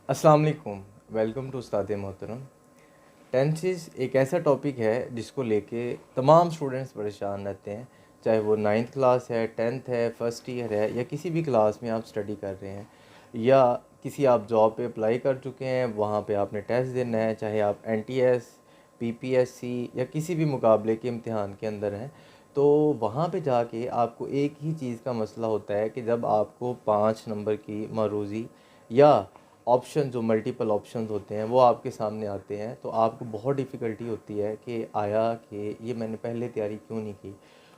अस्सलाम वालेकुम। Welcome to उस्ताद मोहतरम। टेंसेस एक ऐसा टॉपिक है जिसको लेके तमाम स्टूडेंट्स परेशान रहते हैं, चाहे वो नाइन्थ क्लास है, टेंथ है, फर्स्ट ईयर है, या किसी भी क्लास में आप स्टडी कर रहे हैं, या किसी आप जॉब पे अप्लाई कर चुके हैं, वहाँ पे आपने टेस्ट देना है, चाहे आप एनटीएस, पीपीएससी या किसी भी मुकाबले के इम्तिहान के अंदर हैं। तो वहाँ पे जाके आपको एक ही चीज़ का मसला होता है कि जब आपको 5 नंबर की मरूज़ी या ऑप्शन जो मल्टीपल ऑप्शंस होते हैं वो आपके सामने आते हैं, तो आपको बहुत डिफ़िकल्टी होती है कि ये मैंने पहले तैयारी क्यों नहीं की।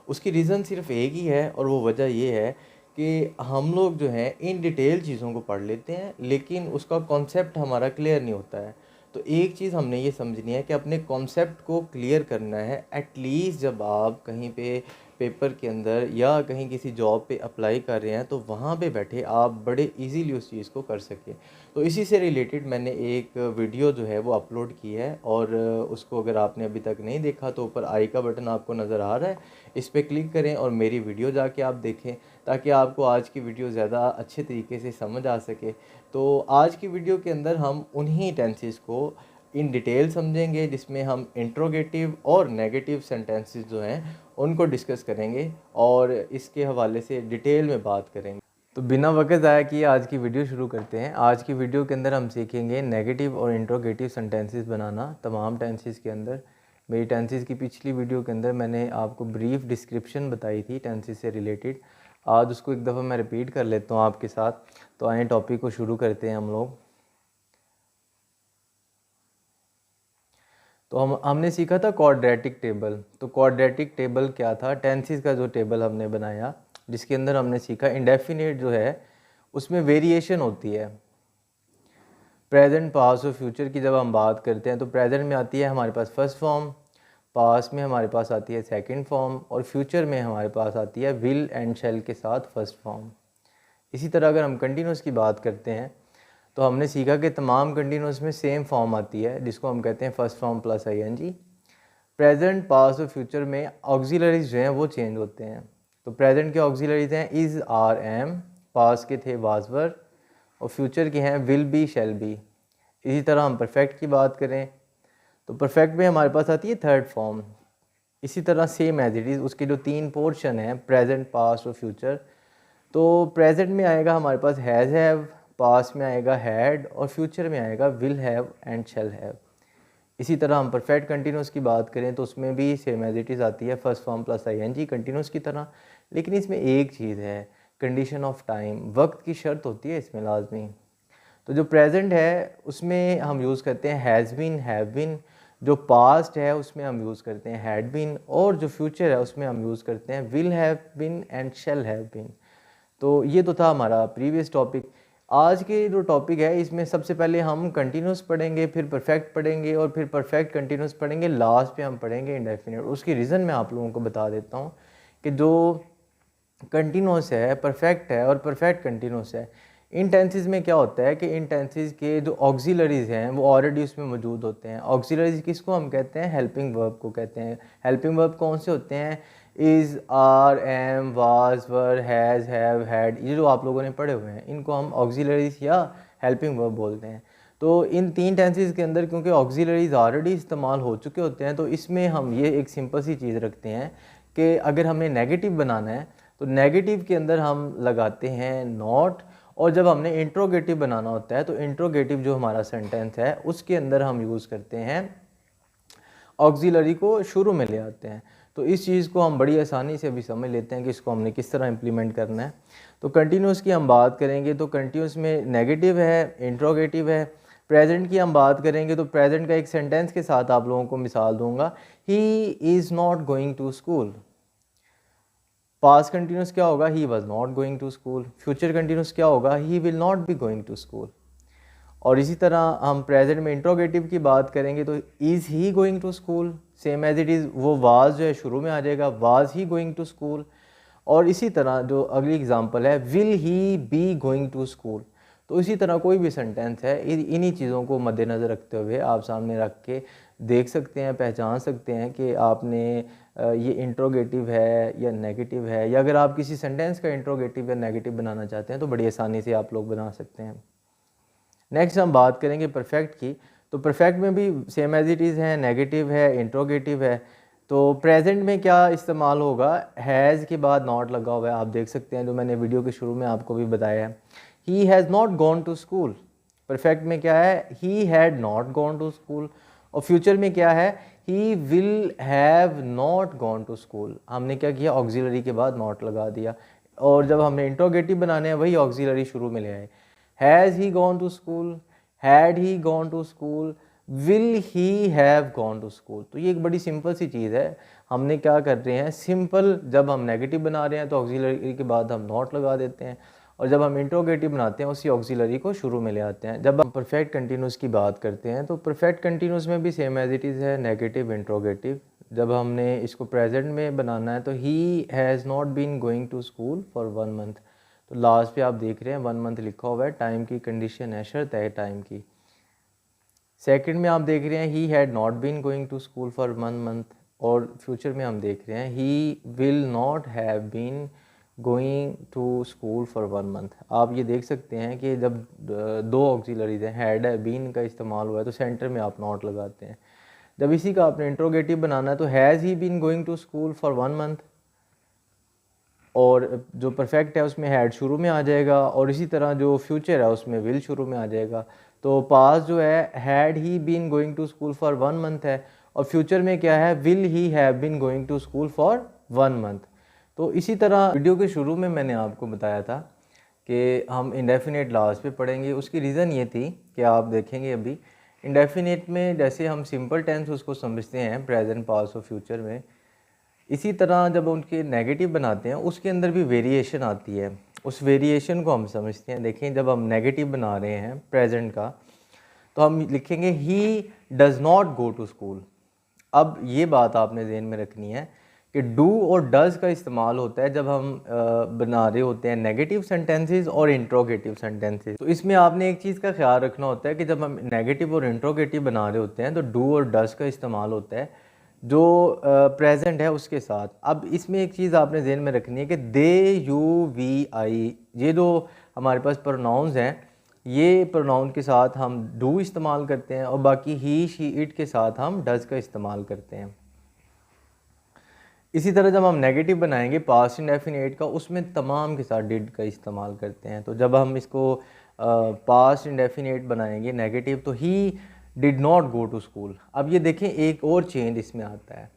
उसकी रीज़न सिर्फ़ एक ही है, और वो वजह ये है कि हम लोग जो हैं इन डिटेल चीज़ों को पढ़ लेते हैं, लेकिन उसका कॉन्सेप्ट हमारा क्लियर नहीं होता है। तो एक चीज़ हमने ये समझनी है कि अपने कॉन्सेप्ट को क्लियर करना है। एटलीस्ट जब आप कहीं पे पेपर के अंदर या कहीं किसी जॉब पे अप्लाई कर रहे हैं, तो वहाँ पे बैठे आप बड़े इजीली उस चीज़ को कर सकें। तो इसी से रिलेटेड मैंने एक वीडियो जो है वो अपलोड की है, और उसको अगर आपने अभी तक नहीं देखा तो ऊपर आई का बटन आपको नज़र आ रहा है, इस पर क्लिक करें और मेरी वीडियो जाके आप देखें, ताकि आपको आज की वीडियो ज़्यादा अच्छे तरीके से समझ आ सके। तो आज की वीडियो के अंदर हम उन्हीं टेंसेस को इन डिटेल समझेंगे, जिसमें हम इंट्रोगेटिव और नेगेटिव सेंटेंसेस जो हैं उनको डिस्कस करेंगे और इसके हवाले से डिटेल में बात करेंगे। तो बिना वक्त ज़ाया किए आज की वीडियो शुरू करते हैं। आज की वीडियो के अंदर हम सीखेंगे नेगेटिव और इंट्रोगेटिव सेंटेंसेस बनाना तमाम टेंसेस के अंदर। मेरी टेंसेस की पिछली वीडियो के अंदर मैंने आपको ब्रीफ डिस्क्रिप्शन बताई थी टेंसेस से रिलेटेड। आज उसको एक दफ़ा मैं रिपीट कर लेता हूँ आपके साथ। तो आए टॉपिक को शुरू करते हैं हम लोग। तो हमने सीखा था क्वाड्रेटिक टेबल। तो क्वाड्रेटिक टेबल क्या था? टेंसेस का जो टेबल हमने बनाया, जिसके अंदर हमने सीखा इंडेफिनिट जो है उसमें वेरिएशन होती है। प्रेजेंट, पास्ट और फ्यूचर की जब हम बात करते हैं तो प्रेजेंट में आती है हमारे पास फर्स्ट फॉर्म, पास्ट में हमारे पास आती है सेकंड फॉर्म, और फ्यूचर में हमारे पास आती है विल एंड शैल के साथ फर्स्ट फॉर्म। इसी तरह अगर हम कंटिन्यूस की बात करते हैं तो हमने सीखा कि तमाम कंटिन्यूस में सेम फॉर्म आती है, जिसको हम कहते हैं first form plus ING. Present, past और फ्यूचर में ऑक्सिलरीज जो हैं वो चेंज होते हैं। तो प्रेजेंट के ऑक्सिलरीज हैं इज़, आर, एम, पास्ट के थे वाज, वर, और फ्यूचर के हैं विल बी, शैल बी। इसी तरह हम परफेक्ट की बात करें तो परफेक्ट में हमारे पास आती है थर्ड फॉर्म। इसी तरह सेम एज इट इज़ उसके जो 3 पोर्शन हैं प्रेजेंट, पास्ट और फ्यूचर। तो प्रेजेंट में आएगा हमारे पास हैज़ हैव, पास्ट में आएगा हैड, और फ्यूचर में आएगा will have and shall have. इसी तरह हम परफेक्ट कंटिन्यूस की बात करें तो उसमें भी सेम एज इट इज़ आती है first form plus ING continuous की तरह। लेकिन इसमें एक चीज़ है, कंडीशन ऑफ टाइम, वक्त की शर्त होती है इसमें लाजमी। तो जो प्रेजेंट है उसमें हम यूज़ करते हैं हैज़ बीन, हैव बीन। जो पास्ट है उसमें हम यूज़ करते हैं हैड बीन, और जो फ्यूचर है उसमें हम यूज़ करते हैं will have been and shall have been. तो ये तो था हमारा प्रीवियस टॉपिक। आज के जो टॉपिक है इसमें सबसे पहले हम कंटिन्यूस पढ़ेंगे, फिर परफेक्ट पढ़ेंगे, और फिर परफेक्ट कंटिन्यूस पढ़ेंगे, लास्ट पे हम पढ़ेंगे इंडेफिनिट। उसकी रीज़न मैं आप लोगों को बता देता हूँ कि जो कंटिन्यूस है, परफेक्ट है और परफेक्ट कंटिन्यूस है, इन टेंसेस में क्या होता है कि इन टेंसेस के जो ऑक्सिलरीज हैं वो ऑलरेडी उसमें मौजूद होते हैं। ऑक्सिलरीज किसको हम कहते हैं? हेल्पिंग वर्ब को कहते हैं। हेल्पिंग वर्ब कौन से होते हैं? Is, are, am, was, were, has, have, had. ये जो आप लोगों ने पढ़े हुए हैं इनको हम ऑक्सिलरीज या हेल्पिंग वर्ब बोलते हैं। तो इन 3 टेंसेस के अंदर क्योंकि ऑक्सिलरीज ऑलरेडी इस्तेमाल हो चुके होते हैं, तो इसमें हम ये एक सिंपल सी चीज़ रखते हैं कि अगर हमें नेगेटिव बनाना है तो नेगेटिव के अंदर हम लगाते हैं नॉट, और जब हमने इंट्रोगेटिव बनाना होता है तो इंट्रोगेटिव जो हमारा सेंटेंस है उसके अंदर हम यूज़ करते हैं ऑक्सिलरी को शुरू में ले आते हैं। तो इस चीज़ को हम बड़ी आसानी से अभी समझ लेते हैं कि इसको हमने किस तरह इम्प्लीमेंट करना है। तो कंटिन्यूस की हम बात करेंगे तो कंटिन्यूस में नेगेटिव है, इंट्रोगेटिव है। प्रेजेंट की हम बात करेंगे तो प्रेजेंट का एक सेंटेंस के साथ आप लोगों को मिसाल दूंगा, he is not going to school. Past continuous क्या होगा? He was not going to school. Future continuous क्या होगा? He will not be going to school. और इसी तरह हम प्रेजेंट में इंट्रोगेटिव की बात करेंगे तो is he going to school, same as it is वो वाज जो है शुरू में आ जाएगा, was he going to school. और इसी तरह जो अगली एग्जांपल है, will he be going to school. तो इसी तरह कोई भी सेंटेंस है इन्हीं चीज़ों को मद्देनज़र रखते हुए आप सामने रख के देख सकते हैं, पहचान सकते हैं कि आपने ये इंट्रोगेटिव है या नेगेटिव है, या अगर आप किसी सेंटेंस का इंट्रोगेटिव या नेगेटिव बनाना चाहते हैं तो बड़ी आसानी से आप लोग बना सकते हैं। नेक्स्ट हम बात करेंगे परफेक्ट की। तो परफेक्ट में भी सेम एज इट इज़ है, नेगेटिव है, इंट्रोगेटिव है। तो प्रेजेंट में क्या इस्तेमाल होगा, हैज़ के बाद नॉट लगा हुआ है, आप देख सकते हैं, जो मैंने वीडियो के शुरू में आपको भी बताया है। He has not gone to school, perfect में क्या है, he had not gone to school. और फ्यूचर में क्या है, he will have not gone to school. हमने क्या किया, ऑक्सिलरी के बाद नॉट लगा दिया। और जब हमने इंट्रोगेटिव बनाने हैं वही ऑक्सिलरी शुरू में ले आए। Has he gone to school, had he gone to school, will he have gone to school. तो ये एक बड़ी सिंपल सी चीज़ है। हमने क्या कर रहे हैं, सिंपल जब हम नेगेटिव बना रहे हैं तो ऑक्सिलरी के बाद हम नॉट लगा देते हैं, और जब हम इंट्रोगेटिव बनाते हैं उसी ऑक्सिलरी को शुरू में ले आते हैं। जब हम परफेक्ट कंटिन्यूस की बात करते हैं तो परफेक्ट कंटिन्यूस में भी सेम एज इट इज़ है, नेगेटिव इंट्रोगेटिव। जब हमने इसको प्रेजेंट में बनाना है तो he has not been going to school for 1 month. तो लास्ट पे आप देख रहे हैं 1 मंथ लिखा हुआ है, टाइम की कंडीशन है, शर्त है टाइम की। सेकंड में आप देख रहे हैं he had not been going to school for 1 month, और फ्यूचर में हम देख रहे हैं he will not have been going to school for 1 month. आप ये देख सकते हैं कि जब दो ऑक्सिलरीज हैं, हैड है, बीन का इस्तेमाल हुआ है, तो सेंटर में आप नॉट लगाते हैं। जब इसी का आपने इंट्रोगेटिव बनाना है तो has he been going to school for 1 month, और जो परफेक्ट है उसमें हैड शुरू में आ जाएगा, और इसी तरह जो फ्यूचर है उसमें विल शुरू में आ जाएगा। तो पास जो है had he been going to school for 1 month है, और फ्यूचर में क्या है, will he have been going to school for 1 month. तो इसी तरह वीडियो के शुरू में मैंने आपको बताया था कि हम इंडेफिनेट लास्ट पे पढ़ेंगे। उसकी रीज़न ये थी कि आप देखेंगे अभी इंडेफिनेट में जैसे हम सिंपल टेंस उसको समझते हैं प्रेजेंट, पास्ट और फ्यूचर में, इसी तरह जब उनके नेगेटिव बनाते हैं उसके अंदर भी वेरिएशन आती है। उस वेरिएशन को हम समझते हैं। देखें, जब हम नेगेटिव बना रहे हैं प्रेजेंट का तो हम लिखेंगे he does not go to school. अब ये बात आपने ज़हन में रखनी है कि डू और डज़ का इस्तेमाल होता है जब हम बना रहे होते हैं नेगेटिव सेंटेंसेस और इंट्रोगेटिव सेंटेंसेस। तो इसमें आपने एक चीज़ का ख्याल रखना होता है कि जब हम नेगेटिव और इंट्रोगेटिव बना रहे होते हैं तो डू और डज़ का इस्तेमाल होता है जो प्रेजेंट है उसके साथ। अब इसमें एक चीज़ आपने ज़हन में रखनी है कि दे, यू, वी, आई, ये जो हमारे पास प्रोनाउंस हैं, ये प्रोनाउन के साथ हम डू इस्तेमाल करते हैं, और बाकी ही, शी, इट के साथ हम डज़ का इस्तेमाल करते हैं। इसी तरह जब हम नेगेटिव बनाएंगे पास्ट इंडेफिनिट का, उसमें तमाम के साथ डिड का इस्तेमाल करते हैं। तो जब हम इसको पास्ट इंडेफिनिट बनाएंगे नेगेटिव, तो he did not go to school. अब ये देखें, एक और चेंज इसमें आता है।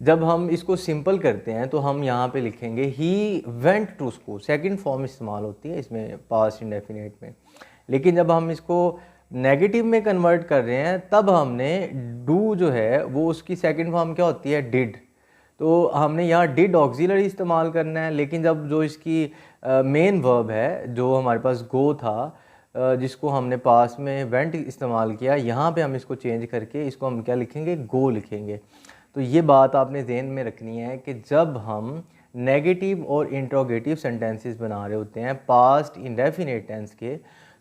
जब हम इसको सिंपल करते हैं तो हम यहाँ पे लिखेंगे he went to school, second form इस्तेमाल होती है इसमें पास्ट इंडेफिनिट में। लेकिन जब हम इसको नेगेटिव में कन्वर्ट कर रहे हैं तब हमने डू जो है वो उसकी सेकंड फॉर्म क्या होती है, डिड। तो हमने यहाँ डिड ऑक्सिलरी इस्तेमाल करना है। लेकिन जब जो इसकी मेन वर्ब है, जो हमारे पास गो था, जिसको हमने पास में वेंट इस्तेमाल किया, यहाँ पे हम इसको चेंज करके इसको हम क्या लिखेंगे, गो लिखेंगे। तो ये बात आपने ज़हन में रखनी है कि जब हम नेगेटिव और इंट्रोगेटिव सेंटेंसेस बना रहे होते हैं पास्ट इंडेफिनिट टेंस के,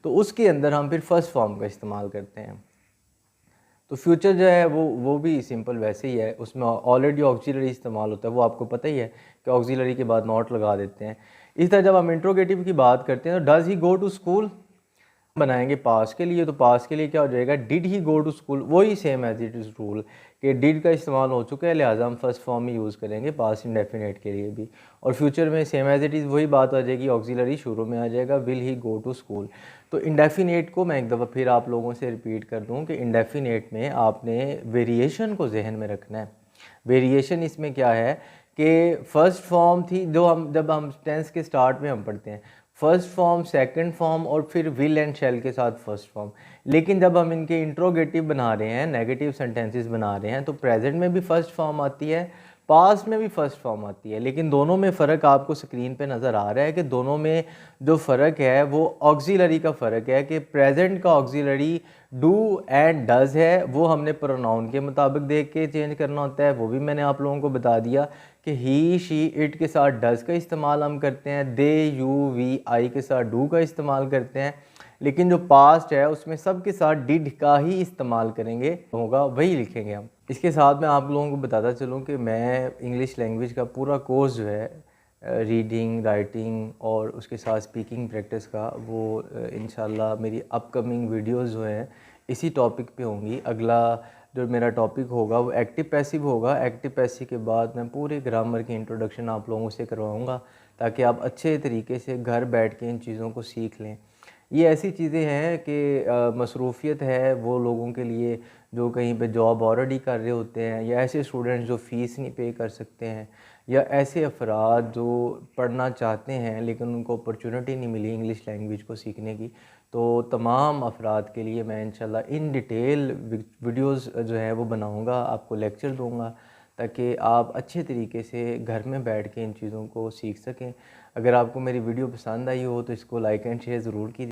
तो उसके अंदर हम फिर फर्स्ट फॉर्म का इस्तेमाल करते हैं। तो फ्यूचर जो है वो भी सिंपल वैसे ही है, उसमें ऑलरेडी ऑक्सिलरी इस्तेमाल होता है, वो आपको पता ही है कि ऑक्सिलरी के बाद नॉट लगा देते हैं। इस तरह जब हम इंट्रोगेटिव की बात करते हैं तो does he go to school बनाएंगे पास के लिए, तो पास के लिए क्या हो जाएगा, did he go to school. वही same as it is rule कि डिड का इस्तेमाल हो चुका है, लिहाजा हम फर्स्ट फॉर्म ही यूज़ करेंगे पास इंडेफिनेट के लिए भी। और फ्यूचर में सेम एज इट इज़ वही बात आ जाएगी, ऑक्सिलरी शुरू में आ जाएगा, will he go to school. तो इंडेफिनेट को मैं एक दफ़ा फिर आप लोगों से रिपीट कर दूं कि इंडेफिनेट में आपने वेरिएशन को जहन में रखना है। वेरिएशन इसमें क्या है कि फर्स्ट फॉर्म थी जो हम जब हम टेंस के स्टार्ट में हम पढ़ते हैं, फर्स्ट फॉर्म, सेकंड फॉर्म और फिर विल एंड शैल के साथ फर्स्ट फॉर्म। लेकिन जब हम इनके इंट्रोगेटिव बना रहे हैं, नेगेटिव सेंटेंसेस बना रहे हैं, तो प्रेजेंट में भी फर्स्ट फॉर्म आती है, पास्ट में भी फर्स्ट फॉर्म आती है। लेकिन दोनों में फ़र्क आपको स्क्रीन पे नज़र आ रहा है कि दोनों में जो फ़र्क है वो ऑक्सिलरी का फ़र्क है कि प्रेजेंट का ऑक्सिलरी डू एंड डज़ है, वो हमने प्रोनाउन के मुताबिक देख के चेंज करना होता है। वो भी मैंने आप लोगों को बता दिया कि ही, शी, इट के साथ डज़ का इस्तेमाल हम करते हैं, दे, यू, वी, आई के साथ डू का इस्तेमाल करते हैं। लेकिन जो पास्ट है उसमें सब के साथ डिड का ही इस्तेमाल करेंगे, होगा वही लिखेंगे हम। इसके साथ मैं आप लोगों को बताता चलूँ कि मैं इंग्लिश लैंग्वेज का पूरा कोर्स जो है रीडिंग, राइटिंग और उसके साथ स्पीकिंग प्रैक्टिस का, वो इंशाल्लाह मेरी अपकमिंग वीडियोस जो हैं इसी टॉपिक पे होंगी। अगला जो मेरा टॉपिक होगा वो एक्टिव पैसिव होगा। एक्टिव पैसिव के बाद मैं पूरे ग्रामर की इंट्रोडक्शन आप लोगों से करवाऊँगा, ताकि आप अच्छे तरीके से घर बैठ के इन चीज़ों को सीख लें। ये ऐसी चीज़ें हैं कि मसरूफ़ियत है वो लोगों के लिए जो कहीं पे जॉब ऑलरेडी कर रहे होते हैं, या ऐसे स्टूडेंट्स जो फ़ीस नहीं पे कर सकते हैं, या ऐसे अफराद जो पढ़ना चाहते हैं लेकिन उनको अपॉर्चुनिटी नहीं मिली इंग्लिश लैंग्वेज को सीखने की। तो तमाम अफराद के लिए मैं इंशाल्लाह इन डिटेल वीडियोस जो है वो बनाऊंगा, आपको लेक्चर दूंगा, ताकि आप अच्छे तरीके से घर में बैठ के इन चीज़ों को सीख सकें। अगर आपको मेरी वीडियो पसंद आई हो तो इसको लाइक एंड शेयर ज़रूर कीजिए।